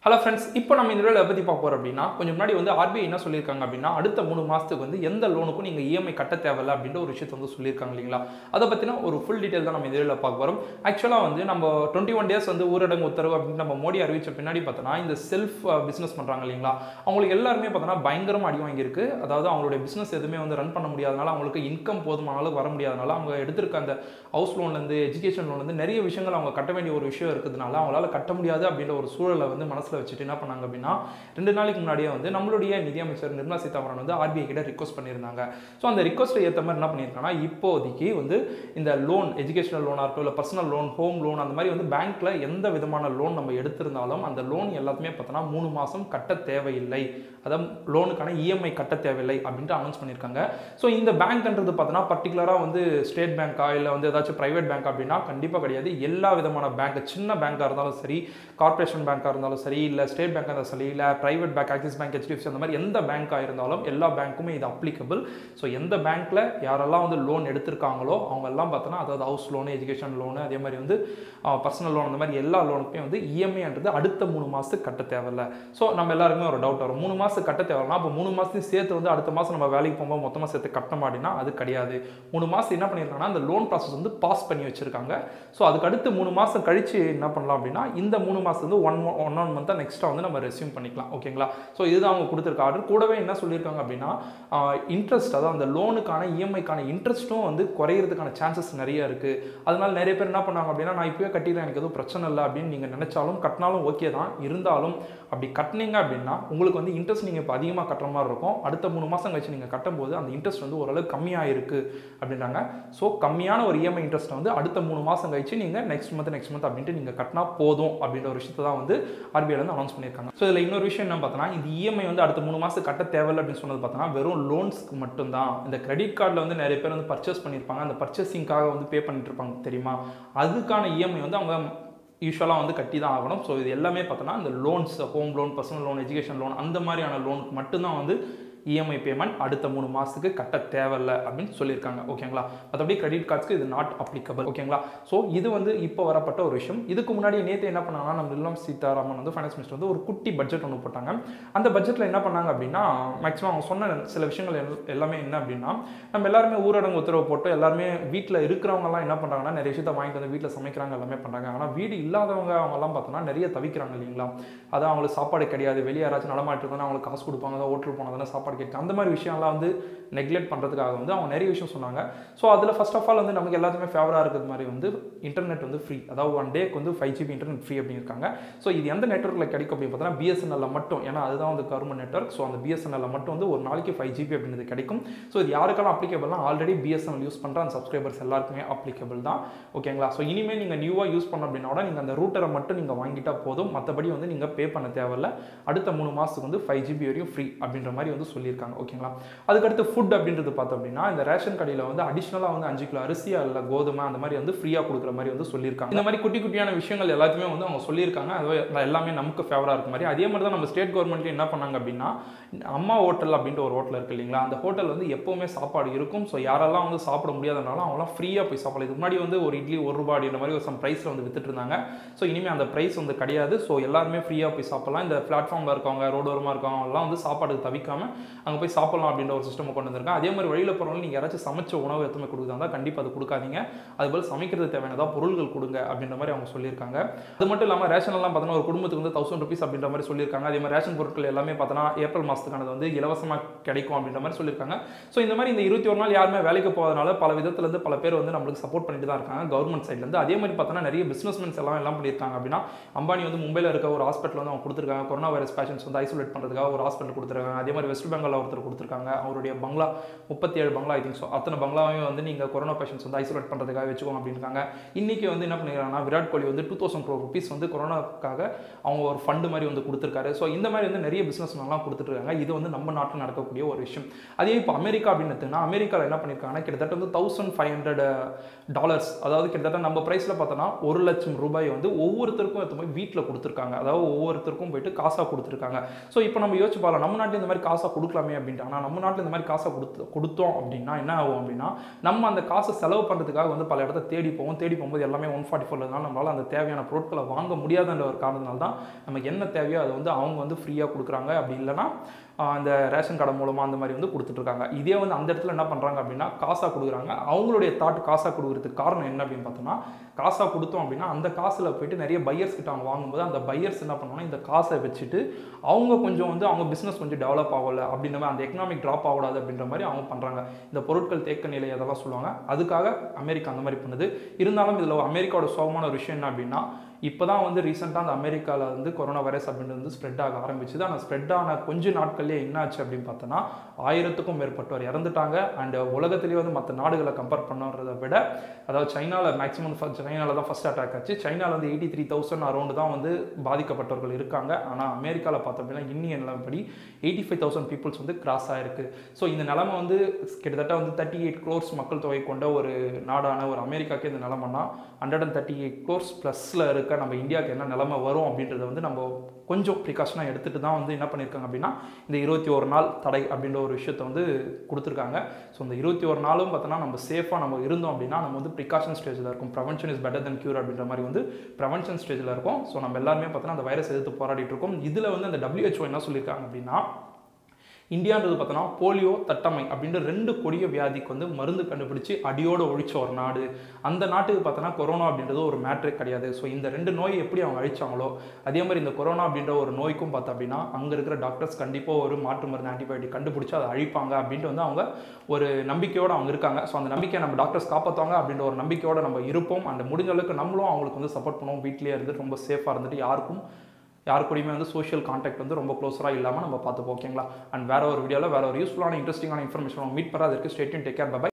Hello friends, இப்போ நம்ம இந்த வீடியோவில் பற்றி பார்க்க போகிறோம் அப்படின்னா, கொஞ்சம் முன்னாடி வந்து ஆர்பிஐ என்ன சொல்லியிருக்காங்க அப்படின்னா, அடுத்த 3 மாதத்துக்கு வந்து எந்த லோனுக்கும் நீங்கள் இஎம்ஐ கட்ட தேவையில்லை அப்படின்ற ஒரு விஷயத்தை வந்து சொல்லியிருக்காங்க இல்லைங்களா. அதை பற்றினா ஒரு ஃபுல் டீட்டெயில் தான் நம்ம இந்த வீடியோவில் பார்க்க போகிறோம். ஆக்சுவலாக வந்து நம்ம 21 டேஸ் வந்து ஊரடங்கு உத்தரவு அப்படின்னு நம்ம மோடி அறிவித்த பின்னாடி பார்த்தோன்னா, இந்த செல்ஃப் பிஸ்னஸ் பண்ணுறாங்க இல்லைங்களா, அவங்களுக்கு எல்லாருமே பார்த்தோன்னா பயங்கரமாக அடி வாங்கியிருக்கு. அதாவது அவங்களுடைய பிஸ்னஸ் எதுவுமே வந்து ரன் பண்ண முடியாதனால, அவங்களுக்கு இன்கம் போதுமான அளவுக்கு வர முடியாதனால, அவங்க எடுத்திருக்க அந்த ஹவுஸ் லோன்லேருந்து எஜுகேஷன் லோன்லேருந்து நிறைய விஷயங்கள் அவங்க கட்ட வேண்டிய ஒரு விஷயம் இருக்கிறதுனால அவங்களால கட்ட முடியாது அப்படின்ற ஒரு சூழலை வந்து மனசில் வச்சுட்டு என்ன பண்ணாங்க அப்படின்னா, 2 நாளைக்கு முன்னாடியே வந்து நம்மளுடைய நிதியமைச்சர் நிர்மலா சீதாராமன் வந்து ஆர்பிஐ கிட்ட ரிக்வஸ்ட் பண்ணியிருந்தாங்க. ஸோ அந்த ரிக்வஸ்ட்டை ஏற்ற மாதிரி என்ன பண்ணியிருக்காங்கன்னா, இப்போதைக்கு வந்து இந்த லோன் எஜுகேஷனல் லோனாக இருக்கட்டும், இல்லை பர்சனல் லோன், ஹோம் லோன், அந்த மாதிரி வந்து பேங்க்ல எந்த விதமான லோன் நம்ம எடுத்திருந்தாலும் அந்த லோன் எல்லாத்துமே பார்த்தோன்னா 3 மாதம் கட்ட தேவையில்லை, அதாவது லோனுக்கான இஎம்ஐ கட்ட தேவையில்லை அப்படின்ட்டு அனௌன்ஸ் பண்ணியிருக்காங்க. ஸோ இந்த பேங்க்ன்றது பார்த்தோன்னா பர்டிகுலராக வந்து ஸ்டேட் பேங்க்கா இல்லை வந்து ஏதாச்சும் பிரைவேட் பேங்க் அப்படின்னா கண்டிப்பாக கிடையாது. எல்லா விதமான பேங்க், சின்ன பேங்காக இருந்தாலும் சரி, கார்பரேஷன் பேங்காக இருந்தாலும் சரி, இல்லை ஸ்டேட் பேங்காக இருந்தாலும் சரி, இல்லை private bank, axis bank, HDFC, அந்த மாதிரி எந்த பேங்காக இருந்தாலும் எல்லா பேங்க்குமே இது அப்ளிகபிள். ஸோ எந்த பேங்க்கில் யாரெல்லாம் வந்து லோன் எடுத்திருக்காங்களோ அவங்க எல்லாம் பார்த்தோன்னா, அதாவது ஹவுஸ் லோனு, எஜுகேஷன் லோனு, அதே மாதிரி வந்து பர்சனல் லோன், அந்த மாதிரி எல்லா லோனுக்குமே வந்து இஎம்ஐன்றது அடுத்த 3 மாதத்துக்கு கட்ட தேவையில்லை. ஸோ நம்ம எல்லாருக்குமே ஒரு டவுட் வரும், 3 மாதத்துக்கு கட்ட தேவையில்லைனா அப்போ 3 மாதத்தையும் சேர்த்து வந்து அடுத்த மாதம் நம்ம வேலைக்கு போகும்போது மொத்தமாக சேர்த்து கட்டணும் அப்படின்னா அது கிடையாது. 3 மாதம் என்ன பண்ணியிருக்காங்கன்னா, அந்த லோன் ப்ராசஸ் வந்து பாஸ் பண்ணி வச்சிருக்காங்க. ஸோ அதுக்கு அடுத்து 3 மாதம் கழிச்சு என்ன பண்ணலாம் அப்படின்னா, இந்த 3 மாதம் வந்து ஒன் மந்த்தாக நெக்ஸ்ட்டாக வந்து நம்ம ரெஸ்யூம் பண்ணிக்கலாம். ஓகேங்களா. ஸோ இதுதான் அவங்க கொடுத்துருக்க ஆர்டர். கூடவே என்ன சொல்லியிருக்காங்க அப்படின்னா, இன்ட்ரெஸ்ட், அதாவது அந்த லோனுக்கான இஎம்ஐக்கான இன்ட்ரெஸ்ட்டும் வந்து குறையிறதுக்கான சான்சஸ் நிறைய இருக்குது. அதனால நிறைய பேர் என்ன பண்ணாங்க அப்படின்னா, நான் இப்போயே கட்டிடுறேன், எனக்கு எதுவும் பிரச்சனை இல்லை அப்படின்னு நீங்கள் நினைச்சாலும் கட்டினாலும் ஓகே தான். இருந்தாலும் அப்படி கட்டினீங்க அப்படின்னா உங்களுக்கு வந்து இன்ட்ரெஸ்ட் நீங்கள் இப்போ அதிகமாக கட்டுற மாதிரி இருக்கும். அடுத்த 3 மாதம் கழிச்சு நீங்கள் கட்டும்போது அந்த இன்ட்ரெஸ்ட் வந்து ஓரளவுக்கு கம்மியாக இருக்குது அப்படின்றாங்க. ஸோ கம்மியான ஒரு இஎம்ஐ இன்ட்ரெஸ்ட்டை வந்து அடுத்த 3 மாதம் கழிச்சு நீங்கள் நெக்ஸ்ட் மந்த் அப்படின்ட்டு நீங்கள் கட்டினா போதும் அப்படின்ற ஒரு விஷயத்தை தான் வந்து ஆர்பிஐ வந்து அனௌன்ஸ் பண்ணியிருக்காங்க. ஸோ இதில் இன்னொரு விஷயம் என்ன பார்த்தோன்னா, இந்த இஎம்ஐ வந்து அடுத்த 3 மாதம் கட்ட தேவையில்லை அப்படின்னு சொன்னது பார்த்தோன்னா வெறும் லோன்ஸ்க்கு மட்டும்தான். இந்த கிரெடிட் கார்டில் வந்து நிறைய பேர் வந்து பர்ச்சேஸ் பண்ணியிருப்பாங்க, அந்த பர்ச்சேசிங்காக வந்து பே பண்ணிட்டு இருப்பாங்க தெரியுமா, அதுக்கான இஎம்ஐ வந்து அவங்க யூஸ்வலாக வந்து கட்டி தான் ஆகணும். ஸோ இது எல்லாமே பார்த்தோன்னா இந்த loans, home loan, personal loan, education loan, அந்த மாதிரியான லோனுக்கு மட்டும்தான் வந்து இஎம்ஐ பேமெண்ட் அடுத்த 3 மாதத்துக்கு கட்ட தேவையில்லை அப்படின்னு சொல்லியிருக்காங்க. ஓகேங்களா. மற்றபடி கிரெடிட் கார்ட்ஸ்க்கு இது நாட் அப்ளிகபிள். ஓகேங்களா. ஸோ இது வந்து இப்போ வரப்பட்ட ஒரு விஷயம். இதுக்கு முன்னாடி நேற்று என்ன பண்ணாங்கன்னா, நம்ம நிர்மலா சீதாராமன் வந்து ஃபைனான்ஸ் மினிஸ்டர் வந்து ஒரு குட்டி பட்ஜெட் ஒன்று போட்டாங்க. அந்த பட்ஜெட்டில் என்ன பண்ணாங்க அப்படின்னா, மேக்ஸிமம் அவங்க சொன்ன சில விஷயங்கள் எல்லாமே என்ன அப்படின்னா, நம்ம எல்லாருமே ஊரடங்கு உத்தரவு போட்டு எல்லாருமே வீட்டில் இருக்கிறவங்கலாம் என்ன பண்ணுறாங்கன்னா, நிறைய விஷயத்தை வாங்கிட்டு வந்து வீட்டில் சமைக்கிறாங்க, எல்லாமே பண்ணுறாங்க. ஆனால் வீடு இல்லாதவங்க அவங்கெல்லாம் பார்த்தோன்னா நிறைய தவிக்கிறாங்க இல்லைங்களா. அதான் அவங்களுக்கு சாப்பாடு கிடையாது, வெளியே யாராச்சும் நடமாட்டு இருந்தால் அவங்களுக்கு காசு கொடுப்பாங்க, அதான் ஹோட்டல் போனால் தானே சாப்பாடு கேட்கு, அந்த மாதிரி விஷயம்லாம் வந்து நெக்லெக்ட் பண்ணுறதுக்காக வந்து அவங்க நிறைய விஷயம் சொன்னாங்க. ஸோ அதில் ஃபர்ஸ்ட் ஆஃப் ஆல் வந்து நமக்கு எல்லாத்துக்குமே ஃபேவராக இருக்கிறது மாதிரி வந்து இன்டர்நெட் வந்து ஃப்ரீ, அதாவது 1 டேக்கு வந்து 5 GB இன்டர்நெட் ஃப்ரீ அப்படின்னு இருக்காங்க. ஸோ இது எந்த நெட்வொர்க்கில் கிடைக்கும் அப்படின்னு பார்த்தோன்னா பிஎஸ்என்எல்ல மட்டும், ஏன்னா அதுதான் வந்து கவர்மெண்ட் நெட்வொர்க். ஸோ அந்த பிஎஸ்என்எல்ல மட்டும் வந்து ஒரு நாளைக்கு 5 GB அப்படின்றது கிடைக்கும். ஸோ இது யாருக்கெல்லாம் அப்ளிகபிள்னா, ஆல்ரெடி பிஎஸ்என்எல் யூஸ் பண்ணுற அந்த சப்ஸ்கிரைபர்ஸ் எல்லாருக்குமே அப்ளிகபிள் தான். ஓகேங்களா. ஸோ இனிமேல் நீங்கள் நியூவாக யூஸ் பண்ண அப்படின்னா கூட நீங்கள் அந்த ரூட்டரை மட்டும் நீங்கள் வாங்கிட்டா போதும், மற்றபடி வந்து நீங்கள் பே பண்ண தேவையில்லை. அடுத்த 3 மாதத்துக்கு வந்து 5 GB வரையும் ஃப்ரீ அப்படின்ற மாதிரி வந்து சொல்லியிருக்காங்க. ஓகேங்களா. அதுக்கடுத்து ஃபுட் அப்படின்றது பார்த்தோம் அப்படின்னா, இந்த ரேஷன் கடையில் வந்து அடிஷ்னலாக வந்து 5 கிலோ அரிசி இல்லை கோதுமை அந்த மாதிரி வந்து ஃப்ரீயாக கொடுக்குற மாதிரி வந்து சொல்லியிருக்காங்க. இந்த மாதிரி குட்டி குட்டியான விஷயங்கள் எல்லாத்தையுமே வந்து அவங்க சொல்லியிருக்காங்க. அது எல்லாமே நமக்கு ஃபேவராக இருக்க மாதிரி. அதே மாதிரி தான் நம்ம ஸ்டேட் கவர்மெண்ட்ல என்ன பண்ணாங்க அப்படின்னா, அம்மா ஹோட்டல் அப்படின்ட்டு ஒரு ஹோட்டல் இருக்குது இல்லைங்களா, அந்த ஹோட்டல் வந்து எப்போவுமே சாப்பாடு இருக்கும். ஸோ யாரெல்லாம் வந்து சாப்பிட முடியாதனால அவங்களாம் ஃப்ரீயாக போய் சாப்பிடலாம். இதுக்கு முன்னாடி வந்து ஒரு இட்லி 1 ரூபாய் அப்படின்ற மாதிரி ஒரு சம் ப்ரைஸில் வந்து வித்துட்டு இருந்தாங்க. ஸோ இனிமேல் அந்த ப்ரைஸ் வந்து கிடையாது. ஸோ எல்லாருமே ஃப்ரீயாக போய் சாப்பிடலாம். இந்த பிளாட்ஃபார்மில் இருக்கவங்க, ரோடோரமாக இருக்கவங்க எல்லாம் வந்து சாப்பாடு தவிக்காமல் அங்கே போய் சாப்பிடலாம் அப்படின்ற ஒரு சிஸ்டம் கொண்டு வந்திருக்காங்க. அதே மாதிரி வழியில் போகிறவங்க நீங்கள் யாராச்சும் சமைச்ச உணவு எதுவுமே கொடுக்குறதா கண்டிப்பாக அது கொடுக்காதீங்க, அதுபோல் சமைக்கிறது தேவையானதா பொருள்கள் கொடுங்க அப்படின்ற மாதிரி அவங்க சொல்லியிருக்காங்க. அது மட்டும் இல்லாமல் ரேஷன் எல்லாம் பார்த்தோன்னா ஒரு குடும்பத்துக்கு வந்து 1000 rupees அப்படின்ற மாதிரி சொல்லியிருக்காங்க. அதே மாதிரி ரேஷன் பொருட்கள் எல்லாமே பார்த்தோன்னா ஏப்ரல் மாதத்துக்கானது வந்து இலவசமாக கிடைக்கும் அப்படின்ற மாதிரி சொல்லியிருக்காங்க. ஸோ இந்த மாதிரி இந்த 21 நாள் யாருமே வேலைக்கு போவதனால பல விதத்துலேருந்து பல பேர் வந்து நம்மளுக்கு சப்போர்ட் பண்ணிட்டு தான் இருக்காங்க கவர்மெண்ட் சைட்லேருந்து. அதே மாதிரி பார்த்தோன்னா நிறைய பிஸ்னஸ்மென்ஸ் எல்லாம் பண்ணியிருக்காங்க அப்படின்னா, அம்பானி வந்து மும்பையில் இருக்க ஒரு ஹாஸ்பிட்டல் வந்து அவங்க கொடுத்துருக்காங்க. கொரோனா வைரஸ் பேஷன்ஸ் வந்து ஐசோலேட் பண்ணுறதுக்காக ஒரு ஹாஸ்பிட்டல் கொடுத்துருக்காங்க. அதே மாதிரி வெஸ்ட் பெங்காலில் ஒருத்தர் கொடுத்துருக்காங்க. அவருடைய பங்களா 37 பங்களா ஐ திங்க். ஸோ அத்தனை பங்களாவையும் வந்து நீங்கள் கொரோனா பேஷன்ஸ் வந்து ஐசோலேட் பண்ணுறதுக்காக வச்சுக்கோங்க அப்படின்றாங்க. இன்றைக்கி வந்து என்ன பண்ணிக்கிறாங்கன்னா, விராட் கோலி வந்து 2000 crore rupees வந்து கொரோனாக்காக அவங்க ஒரு ஃபண்டு மாதிரி வந்து கொடுத்துருக்காரு. ஸோ இந்த மாதிரி வந்து நிறைய பிஸ்னஸ்லாம் கொடுத்துட்ருக்காங்க. இது வந்து நம்ம நாட்டில் நடக்கக்கூடிய ஒரு விஷயம். அதே இப்போ அமெரிக்கா அப்படின்னு எடுத்துன்னா, அமெரிக்காவில் என்ன பண்ணியிருக்காங்கன்னா, கிட்டத்தட்ட வந்து $1500, அதாவது கிட்டத்தட்ட நம்ம ப்ரைஸில் பார்த்தோன்னா 1 லட்சம் ரூபாய் வந்து ஒவ்வொருத்தருக்கும் எடுத்து போய் வீட்டில் கொடுத்துருக்காங்க. அதாவது ஒவ்வொருத்தருக்கும் போயிட்டு காசாக கொடுத்துருக்காங்க. ஸோ இப்போ நம்ம யோசிச்சு பார்க்கலாம், நம்ம நாட்டில் இந்த மாதிரி காசாக கொடுக்கலாமே அப்படின்ட்டு. ஆனால் நம்ம நாட்டில் இந்த மாதிரி காசை கொடுத்தோம் அப்படின்னா என்ன ஆகும் அப்படின்னா, நம்ம அந்த காசை செலவு பண்ணுறதுக்காக வந்து பல இடத்த தேடி போகும்போது எல்லாமே 144 இருந்தாலும் நம்மளால் அந்த தேவையான பொருட்களை வாங்க முடியாதுன்ற ஒரு காரணத்தினால தான் நமக்கு என்ன தேவையோ அதை வந்து அவங்க வந்து ஃப்ரீயாக கொடுக்குறாங்க. அப்படி இல்லைனா அந்த ரேஷன் கடை மூலமாக அந்த மாதிரி வந்து கொடுத்துட்ருக்காங்க. இதே வந்து அந்த இடத்துல என்ன பண்ணுறாங்க அப்படின்னா காசாக கொடுக்குறாங்க. அவங்களுடைய தாட் காசாக கொடுக்குறதுக்கு காரணம் என்ன அப்படின்னு பார்த்தோம்னா, காசாக கொடுத்தோம் அப்படின்னா அந்த காசில் போய்ட்டு நிறைய பையர்ஸ் கிட்ட அவங்க வாங்கும்போது அந்த பையர்ஸ் என்ன பண்ணுவாங்கன்னா இந்த காசை வச்சுட்டு அவங்க கொஞ்சம் வந்து அவங்க பிஸ்னஸ் கொஞ்சம் டெவலப் ஆகலை அப்படின்ற மாதிரி, அந்த எக்கனாமிக் ட்ராப் ஆகக்கூடாது அப்படின்ற மாதிரி அவங்க பண்ணுறாங்க. இந்த பொருட்கள் தேக்க நிலை அதெல்லாம் சொல்லுவாங்க. அதுக்காக அமெரிக்கா அந்த மாதிரி பண்ணுது. இருந்தாலும் இதில் அமெரிக்காவோட சோகமான ஒரு விஷயம் என்ன அப்படின்னா, இப்போ தான் வந்து ரீசெண்டாக அந்த அமெரிக்காவில் வந்து கொரோனா வைரஸ் அப்படின்றது வந்து ஸ்ப்ரெட் ஆக ஆரம்பிச்சுது. ஆனால் ஸ்ப்ரெட் ஆன கொஞ்ச நாட்கள்லேயே என்ன ஆச்சு அப்படின்னு பார்த்தோன்னா 1000க்கும் மேற்பட்டவர் இறந்துட்டாங்க. அண்ட் உலகத்திலேயே வந்து மற்ற நாடுகளை கம்பேர் பண்ணுறதை விட, அதாவது சைனாவில் மேக்ஸிமம் சைனாவில் தான் ஃபஸ்ட் அட்டாக் ஆச்சு. சைனாவில் வந்து 83,000 அரௌண்டு தான் வந்து பாதிக்கப்பட்டவர்கள் இருக்காங்க. ஆனால் அமெரிக்காவில் பார்த்தோம் அப்படின்னா இன்னிய நிலைமைப்படி 85,000 பீப்புள்ஸ் வந்து கிராஸ் ஆகிருக்கு. ஸோ இந்த நிலைமை வந்து கிட்டத்தட்ட வந்து 38 crores மக்கள் தொகை கொண்ட ஒரு நாடான ஒரு அமெரிக்காவுக்கு இந்த நிலைமைனா 138 crores ப்ளஸில் இருக்க நம்ம இந்தியாவுக்கு என்ன நிலைமை வரும் அப்படின்றத வந்து நம்ம கொஞ்சம் ப்ரிகாஷனாக எடுத்துகிட்டு தான் வந்து என்ன பண்ணியிருக்காங்க அப்படின்னா இந்த 21 நாள் தடை அப்படின்ற ஒரு விஷயத்தை வந்து கொடுத்துருக்காங்க. ஸோ இந்த 21 நாளும் பார்த்தோன்னா நம்ம சேஃபாக நம்ம இருந்தோம் அப்படின்னா நம்ம வந்து ப்ரிகாஷன் ஸ்டேஜில் இருக்கும். Prevention is better then cure அப்படின்ற மாதிரி வந்து ப்ரிவென்ஷன் ஸ்டேஜில் இருக்கும். ஸோ நம்ம எல்லாருமே பார்த்தோன்னா அந்த வைரஸ் எதிர்த்து போராடிட்டு இருக்கோம். இதில் வந்து அந்த WHO என்ன சொல்லியிருக்காங்க அப்படின்னா, இந்தியான்றது பார்த்தோன்னா போலியோ, தட்டம்மை அப்படின்ற 2 கொடிய வியாதிக்கு வந்து மருந்து கண்டுபிடிச்சி அடியோடு ஒழிச்ச ஒரு நாடு. அந்த நாட்டுக்கு பார்த்தோன்னா கொரோனா அப்படின்றது ஒரு மேட்ரே கிடையாது. ஸோ இந்த 2 நோயை எப்படி அவங்க அழிச்சாங்களோ அதே மாதிரி இந்த கொரோனா அப்படின்ற ஒரு நோய்க்கும் பார்த்தோம் அப்படின்னா அங்கே இருக்கிற டாக்டர்ஸ் கண்டிப்பாக ஒரு மாற்று மருந்து ஆன்டிபயோட்டிக் கண்டுபிடிச்சி அதை அழிப்பாங்க அப்படின்ட்டு வந்து அவங்க ஒரு நம்பிக்கையோடு அவங்க இருக்காங்க. ஸோ அந்த நம்பிக்கையை நம்ம டாக்டர்ஸ் காப்பாற்றுவாங்க அப்படின்ற ஒரு நம்பிக்கையோடு நம்ம இருப்போம். அந்த முடிஞ்ச அளவுக்கு நம்மளும் அவங்களுக்கு வந்து சப்போர்ட் பண்ணுவோம். வீட்டிலேயே இருந்துட்டு ரொம்ப சேஃபாக இருந்துட்டு யார் கூடயுமே வந்து சோஷியல் கான்டாக்ட் வந்து ரொம்ப க்ளோஸராக இல்லாமல் நம்ம பார்த்துப்போம். ஓகேங்களா? அண்ட் வேற ஒரு வீடியோவில் வேற ஒரு யூஸ்ஃபுல்லான இன்ட்ரெஸ்டிங்கான இன்ஃபர்மேஷன் மீட் பண்ணுறதுக்கு stay tuned, take care, by.